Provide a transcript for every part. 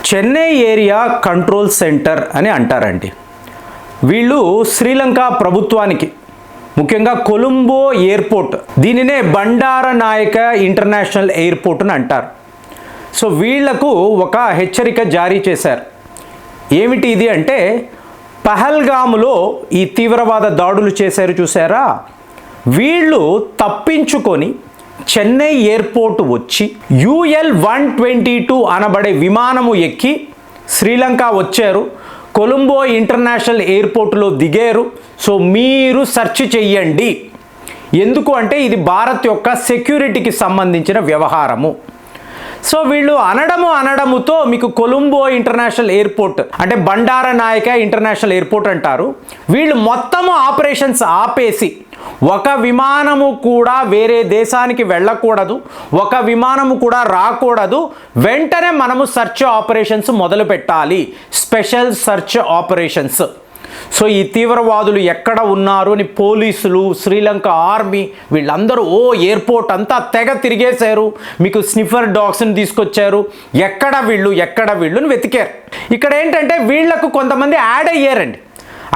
Chennai area control centre అని అంటారండి. వీళ్ళు శ్రీలంక ప్రభుత్వానికి, ముఖ్యంగా కొలంబో ఎయిర్పోర్ట్, దీనినే బండారనాయక ఇంటర్నేషనల్ ఎయిర్పోర్ట్ అని అంటారు. సో వీళ్లకు ఒక హెచ్చరిక జారీ చేశారు. ఏమిటి ఇది అంటే, పహల్గాములో ఈ తీవ్రవాద దాడులు చేశారు చూసారా, వీళ్ళు తప్పించుకొని చెన్నై ఎయిర్పోర్ట్ వచ్చి UL-122 అనబడే విమానము ఎక్కి శ్రీలంక వచ్చారు, కొలంబో ఇంటర్నేషనల్ ఎయిర్పోర్టులో దిగారు. సో మీరు సెర్చ్ చెయ్యండి. ఎందుకు అంటే ఇది భారత్ యొక్క సెక్యూరిటీకి సంబంధించిన వ్యవహారము. సో వీళ్ళు అనడముతో మీకు కొలంబో ఇంటర్నేషనల్ ఎయిర్పోర్ట్ అంటే బండారనాయక ఇంటర్నేషనల్ ఎయిర్పోర్ట్ అంటారు. వీళ్ళు మొత్తము ఆపరేషన్స్ ఆపేసి, ఒక విమానము కూడా వేరే దేశానికి వెళ్ళకూడదు, ఒక విమానము కూడా రాకూడదు, వెంటనే మనము సెర్చ్ ఆపరేషన్స్ మొదలు పెట్టాలి, స్పెషల్ సెర్చ్ ఆపరేషన్స్. సో ఈ తీవ్రవాదులు ఎక్కడ ఉన్నారు అని పోలీసులు, శ్రీలంక ఆర్మీ వీళ్ళందరూ ఎయిర్పోర్ట్ అంతా తెగ తిరిగేశారు. మీకు స్నిఫర్ డాగ్స్ని తీసుకొచ్చారు, ఎక్కడ వీళ్ళుని వెతికారు. ఇక్కడ ఏంటంటే వీళ్లకు కొంతమంది యాడ్ అయ్యారండి.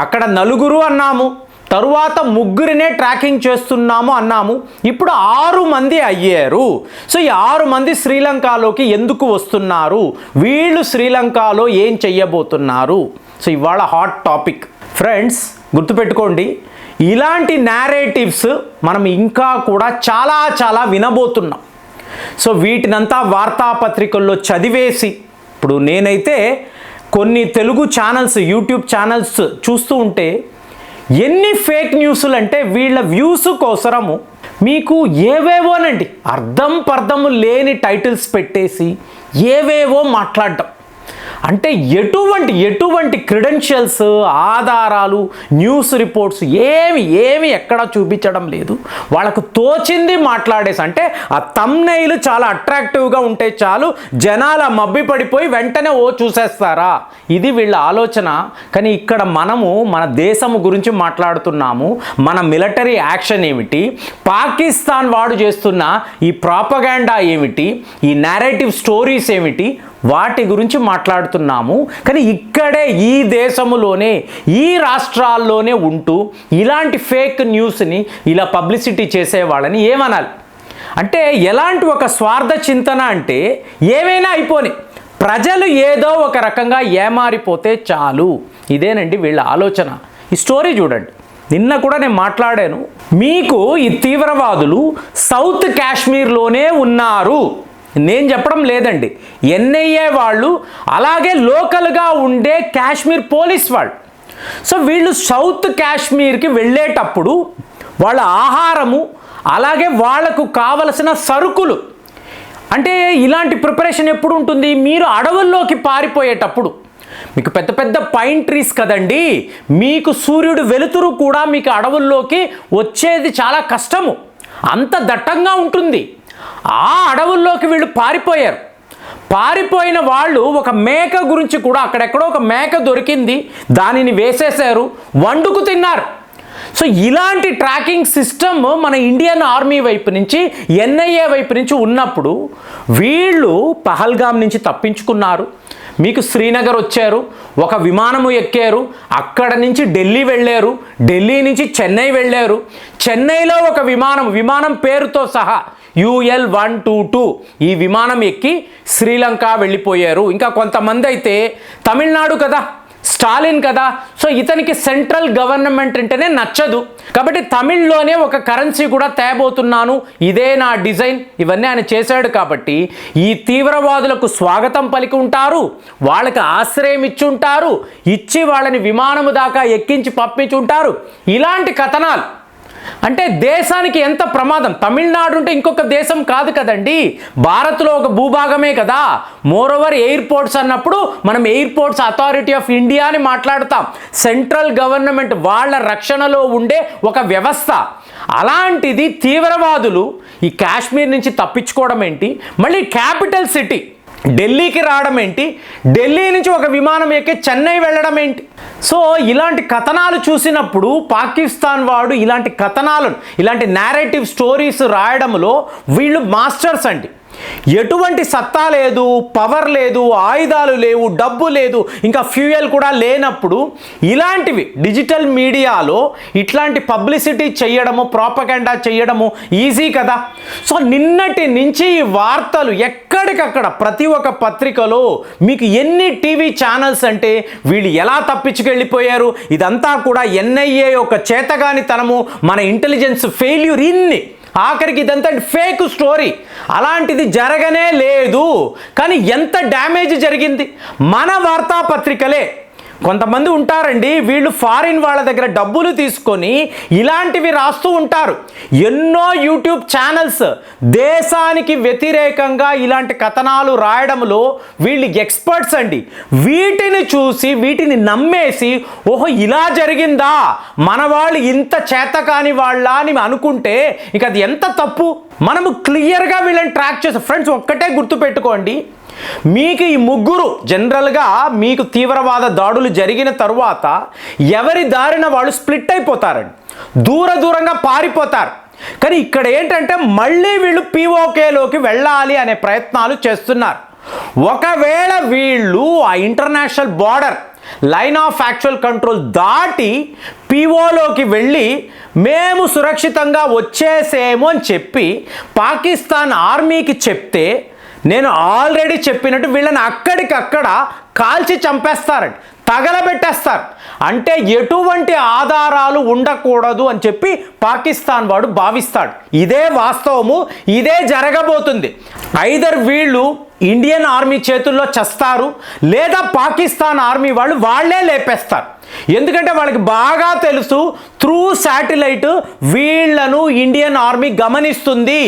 అక్కడ 4 అన్నాము, తరువాత 3నే ట్రాకింగ్ చేస్తున్నాము అన్నాము, ఇప్పుడు 6 మంది అయ్యారు. సో ఈ 6 మంది శ్రీలంకలోకి ఎందుకు వస్తున్నారు, వీళ్ళు శ్రీలంకలో ఏం చెయ్యబోతున్నారు? సో ఇవాళ హాట్ టాపిక్ ఫ్రెండ్స్. గుర్తుపెట్టుకోండి, ఇలాంటి నేరేటివ్స్ మనం ఇంకా కూడా చాలా వినబోతున్నాం. సో వీటినంతా వార్తాపత్రికల్లో చదివేసి, ఇప్పుడు నేనైతే కొన్ని తెలుగు ఛానల్స్, యూట్యూబ్ ఛానల్స్ చూస్తూ ఉంటే ఎన్ని ఫేక్ న్యూస్లు అంటే వీళ్ళ వ్యూస్ కోసరము మీకు ఏవేవోనండి అర్థం పర్థము లేని టైటిల్స్ పెట్టేసి ఏవేవో మాట్లాడటం. అంటే ఎటువంటి క్రెడెన్షియల్స్, ఆధారాలు, న్యూస్ రిపోర్ట్స్ ఏమి ఎక్కడా చూపించడం లేదు. వాళ్ళకు తోచింది మాట్లాడేసి, అంటే ఆ థంబ్నెయిల్ చాలా అట్రాక్టివ్గా ఉంటే చాలు, జనాల మబ్బి పడిపోయి వెంటనే చూసేస్తారా, ఇది వీళ్ళ ఆలోచన. కానీ ఇక్కడ మనము మన దేశము గురించి మాట్లాడుతున్నాము. మన మిలిటరీ యాక్షన్ ఏమిటి, పాకిస్తాన్ వాడు చేస్తున్న ఈ ప్రాపగాండా ఏమిటి, ఈ నేరేటివ్ స్టోరీస్ ఏమిటి, వాటి గురించి మాట్లాడుతున్నాము. కానీ ఇక్కడే ఈ దేశములోనే, ఈ రాష్ట్రాల్లోనే ఉంటూ ఇలాంటి ఫేక్ న్యూస్ని ఇలా పబ్లిసిటీ చేసేవాళ్ళని ఏమనాలి? అంటే ఎలాంటి ఒక స్వార్థ చింతన అంటే, ఏమైనా అయిపోని, ప్రజలు ఏదో ఒక రకంగా ఏమారిపోతే చాలు, ఇదేనండి వీళ్ళ ఆలోచన. ఈ స్టోరీ చూడండి, నిన్న కూడా నేను మాట్లాడాను. మీకు ఈ తీవ్రవాదులు సౌత్ కాశ్మీర్లోనే ఉన్నారు, నేను చెప్పడం లేదండి. NIA వాళ్ళు, అలాగే లోకల్గా ఉండే కాశ్మీర్ పోలీస్ వాళ్ళు. సో వీళ్ళు సౌత్ కాశ్మీర్కి వెళ్ళేటప్పుడు వాళ్ళ ఆహారము, అలాగే వాళ్లకు కావలసిన సరుకులు, అంటే ఇలాంటి ప్రిపరేషన్ ఎప్పుడు ఉంటుంది, మీరు అడవుల్లోకి పారిపోయేటప్పుడు. మీకు పెద్ద పైన్ ట్రీస్ కదండి, మీకు సూర్యుడు వెలుతురు కూడా మీకు అడవుల్లోకి వచ్చేది చాలా కష్టము, అంత దట్టంగా ఉంటుంది. ఆ అడవుల్లోకి వీళ్ళు పారిపోయిన వాళ్ళు ఒక మేక గురించి కూడా, అక్కడెక్కడో ఒక మేక దొరికింది, దానిని వేసేశారు, వండుకు తిన్నారు. సో ఇలాంటి ట్రాకింగ్ సిస్టమ్ మన ఇండియన్ ఆర్మీ వైపు నుంచి, NIA వైపు నుంచి ఉన్నప్పుడు వీళ్ళు పహల్గామ్ నుంచి తప్పించుకున్నారు, మీకు శ్రీనగర్ వచ్చారు, ఒక విమానము ఎక్కారు, అక్కడ నుంచి ఢిల్లీ వెళ్ళారు, ఢిల్లీ నుంచి చెన్నై వెళ్ళారు, చెన్నైలో ఒక విమానం పేరుతో సహా UL-122 ఈ విమానం ఎక్కి శ్రీలంక వెళ్ళిపోయారు. ఇంకా కొంతమంది అయితే తమిళనాడు కదా, స్టాలిన్ కదా, సో ఇతనికి సెంట్రల్ గవర్నమెంట్ అంటేనే నచ్చదు, కాబట్టి తమిళ్లోనే ఒక కరెన్సీ కూడా తేబోతున్నాను, ఇదే నా డిజైన్, ఇవన్నీ ఆయన చేశాడు. కాబట్టి ఈ తీవ్రవాదులకు స్వాగతం పలికి ఉంటారు, వాళ్ళకి ఆశ్రయం ఇచ్చి ఉంటారు, ఇచ్చి వాళ్ళని విమానము దాకా ఎక్కించి పంపించి ఉంటారు. ఇలాంటి కథనాలు అంటే దేశానికి ఎంత ప్రమాదం. తమిళనాడు అంటే ఇంకొక దేశం కాదు కదండి, భారత్లో ఒక భూభాగమే కదా. మోరోవర్ ఎయిర్పోర్ట్స్ అన్నప్పుడు మనం ఎయిర్పోర్ట్స్ అథారిటీ ఆఫ్ ఇండియా అని మాట్లాడతాం, సెంట్రల్ గవర్నమెంట్ వాళ్ళ రక్షణలో ఉండే ఒక వ్యవస్థ. అలాంటిది తీవ్రవాదులు ఈ కాశ్మీర్ నుంచి తప్పించుకోవడం ఏంటి, మళ్ళీ క్యాపిటల్ సిటీ ఢిల్లీకి రావడం ఏంటి, ఢిల్లీ నుంచి ఒక విమానం ఎక్కి చెన్నై వెళ్ళడం ఏంటి? సో ఇలాంటి కథనాలు చూసినప్పుడు పాకిస్తాన్ వాడు ఇలాంటి కథనాలను, ఇలాంటి నేరేటివ్ స్టోరీస్ రాయడంలో వీళ్ళు మాస్టర్స్ అండి. ఎటువంటి సత్తా లేదు, పవర్ లేదు, ఆయుధాలు లేవు, డబ్బు లేదు, ఇంకా ఫ్యూయల్ కూడా లేనప్పుడు ఇలాంటివి డిజిటల్ మీడియాలో ఇట్లాంటి పబ్లిసిటీ చేయడము, ప్రాపగండా చేయడము ఈజీ కదా. సో నిన్నటి నుంచి ఈ వార్తలు ఎక్కడికక్కడ ప్రతి ఒక్క పత్రికలో మీకు ఎన్ని టీవీ ఛానల్స్ అంటే వీళ్ళు ఎలా తప్పించుకెళ్ళిపోయారు, ఇదంతా కూడా ఎన్ఐఏ యొక్క చేతగానితనము, మన ఇంటెలిజెన్స్ ఫెయిల్యూర్, ఇన్ని ఆఖరికి ఇదంతా ఫేక్ స్టోరీ, అలాంటిది జరగనే లేదు. కానీ ఎంత డ్యామేజ్ జరిగింది. మన వార్తాపత్రికలే కొంతమంది ఉంటారండి, వీళ్ళు ఫారిన్ వాళ్ళ దగ్గర డబ్బులు తీసుకొని ఇలాంటివి రాస్తూ ఉంటారు. ఎన్నో యూట్యూబ్ ఛానల్స్ దేశానికి వ్యతిరేకంగా ఇలాంటి కథనాలు రాయడంలో వీళ్ళు ఎక్స్పర్ట్స్ అండి. వీటిని చూసి వీటిని నమ్మేసి ఓహో ఇలా జరిగిందా, మన వాళ్ళు ఇంత చేతకాని వాళ్ళ అని అనుకుంటే ఇక అది ఎంత తప్పు. మనము క్లియర్గా వీళ్ళని ట్రాక్ చేస్తాం. ఫ్రెండ్స్ ఒక్కటే గుర్తుపెట్టుకోండి, మీకు ఈ ముగ్గురు జనరల్గా మీకు తీవ్రవాద దాడులు జరిగిన తరువాత ఎవరి దారిన వాళ్ళు స్ప్లిట్ అయిపోతారండి, దూరంగా పారిపోతారు. కానీ ఇక్కడ ఏంటంటే మళ్ళీ వీళ్ళు పిఓకేలోకి వెళ్ళాలి అనే ప్రయత్నాలు చేస్తున్నారు. ఒకవేళ వీళ్ళు ఆ international border line of actual control దాటి పిఓలోకి వెళ్ళి మేము సురక్షితంగా వచ్చేసేమో అని చెప్పి పాకిస్తాన్ ఆర్మీకి చెప్తే, నేను ఆల్రెడీ చెప్పినట్టు వీళ్ళని అక్కడికక్కడ కాల్చి చంపేస్తారండి, తగలబెట్టేస్తారు. అంటే ఎటువంటి ఆధారాలు ఉండకూడదు అని చెప్పి పాకిస్తాన్ వాడు భావిస్తాడు. ఇదే వాస్తవము, ఇదే జరగబోతుంది. ఐదర్ వీళ్ళు ఇండియన్ ఆర్మీ చేతుల్లో చస్తారు, లేదా పాకిస్తాన్ ఆర్మీ వాళ్ళు వాళ్ళే లేపేస్తారు. ఎందుకంటే వాళ్ళకి బాగా తెలుసు త్రూ శాటిలైట్ వీళ్లను ఇండియన్ ఆర్మీ గమనిస్తుంది,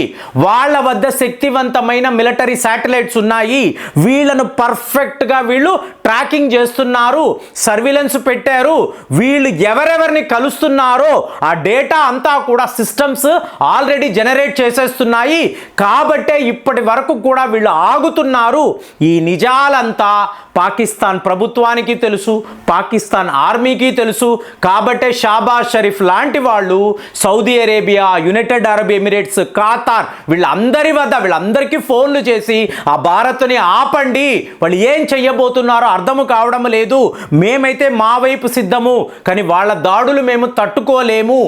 వాళ్ళ వద్ద శక్తివంతమైన మిలిటరీ శాటిలైట్స్ ఉన్నాయి, వీళ్ళను పర్ఫెక్ట్గా వీళ్ళు ట్రాకింగ్ చేస్తున్నారు, సర్విలెన్స్ పెట్టారు, వీళ్ళు ఎవరెవరిని కలుస్తున్నారో ఆ డేటా అంతా కూడా సిస్టమ్స్ ఆల్రెడీ జనరేట్ చేసేస్తున్నాయి. కాబట్టే ఇప్పటి వరకు కూడా వీళ్ళు ఆగుతున్నారు. ఈ నిజాలంతా పాకిస్తాన్ ప్రభుత్వానికి తెలుసు, పాకిస్తాన్ ఆర్మీకి తెలుసు. కాబట్టే షాబాజ్ షరీఫ్ లాంటి వాళ్ళు Saudi Arabia, United Arab Emirates, Qatar వీళ్ళందరికీ ఫోన్లు చేసి ఆ భారత్ని ఆపండి, వాళ్ళు ఏం చెయ్యబోతున్నారో అర్థము కావడం లేదు, మేమైతే మా వైపు సిద్ధము, కానీ వాళ్ళ దాడులు మేము తట్టుకోలేము.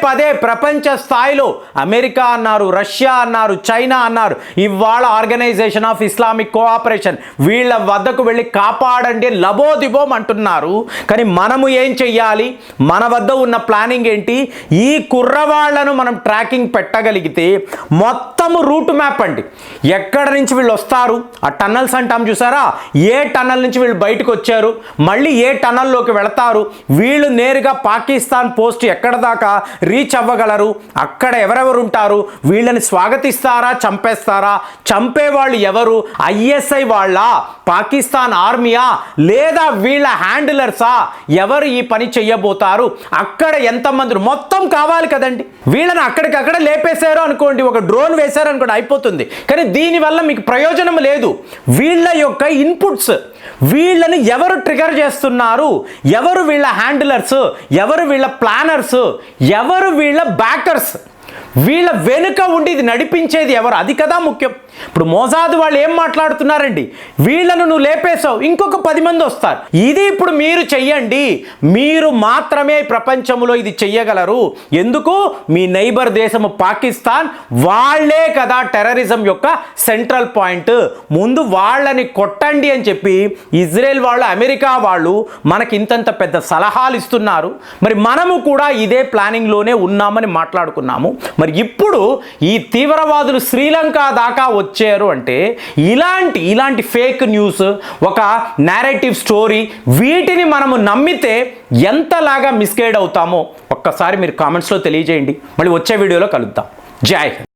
పదే ప్రపంచ స్థాయిలో అమెరికా అన్నారు, రష్యా అన్నారు, చైనా అన్నారు, ఇవాళ ఆర్గనైజేషన్ ఆఫ్ ఇస్లామిక్ కోఆపరేషన్ వీళ్ళ వద్దకు వెళ్ళి కాపాడండి లబోదిబోం అంటున్నారు. కానీ మనము ఏం చెయ్యాలి, మన వద్ద ఉన్న ప్లానింగ్ ఏంటి, ఈ కుర్రవాళ్లను మనం ట్రాకింగ్ పెట్టగలిగితే మొత్తము రూట్ మ్యాప్ అండి, ఎక్కడ నుంచి వీళ్ళు వస్తారు, ఆ టన్నల్స్ అంటాం చూసారా, ఏ టన్నల్ నుంచి వీళ్ళు బయటకు వచ్చారు, మళ్ళీ ఏ టన్నల్లోకి వెళతారు, వీళ్ళు నేరుగా పాకిస్తాన్ పోస్ట్ ఎక్కడ దాకా రీచ్ అవ్వగలరు, అక్కడ ఎవరెవరు ఉంటారు, వీళ్ళని స్వాగతిస్తారా, చంపేస్తారా, చంపేవాళ్ళు ఎవరు, ఐఎస్ఐ వాళ్ళ, పాకిస్తాన్ ఆర్మీయా, లేదా వీళ్ళ హ్యాండిలర్సా, ఎవరు ఈ పని చెయ్యబోతారు, అక్కడ ఎంతమంది మొత్తం కావాలి కదండి. వీళ్ళని అక్కడికక్కడ లేపేశారు అనుకోండి, ఒక డ్రోన్ వేశారు అనుకోండి, అయిపోతుంది. కానీ దీనివల్ల మీకు ప్రయోజనం లేదు. వీళ్ళ యొక్క ఇన్పుట్స్, వీళ్ళని ఎవరు ట్రిగర్ చేస్తున్నారు, ఎవరు వీళ్ళ హ్యాండిలర్స్, ఎవరు వీళ్ళ ప్లానర్స్, ఎవరు వీళ్ళ బ్యాకర్స్, వీళ్ళ వెనుక ఉండి ఇది నడిపించేది ఎవరు, అది కదా ముఖ్యం. ఇప్పుడు మోసాద్ వాళ్ళు ఏం మాట్లాడుతున్నారండి, వీళ్ళను నువ్వు లేపేశావు, ఇంకొక 10 మంది వస్తారు, ఇది ఇప్పుడు మీరు చెయ్యండి, మీరు మాత్రమే ప్రపంచంలో ఇది చెయ్యగలరు. ఎందుకు, మీ నైబర్ దేశము పాకిస్తాన్, వాళ్ళే కదా టెర్రరిజం యొక్క సెంట్రల్ పాయింట్, ముందు వాళ్ళని కొట్టండి అని చెప్పి ఇజ్రాయెల్ వాళ్ళు, అమెరికా వాళ్ళు మనకి ఇంతంత పెద్ద సలహాలు ఇస్తున్నారు. మరి మనము కూడా ఇదే ప్లానింగ్లోనే ఉన్నామని మాట్లాడుకున్నాము. మరి ఇప్పుడు ఈ తీవ్రవాదులు శ్రీలంక దాకా వచ్చారు అంటే ఇలాంటి ఫేక్ న్యూస్, ఒక నేరేటివ్ స్టోరీ, వీటిని మనము నమ్మితే ఎంతలాగా మిస్గైడ్ అవుతామో ఒక్కసారి మీరు కామెంట్స్లో తెలియజేయండి. మళ్ళీ వచ్చే వీడియోలో కలుద్దాం. జై హింద్.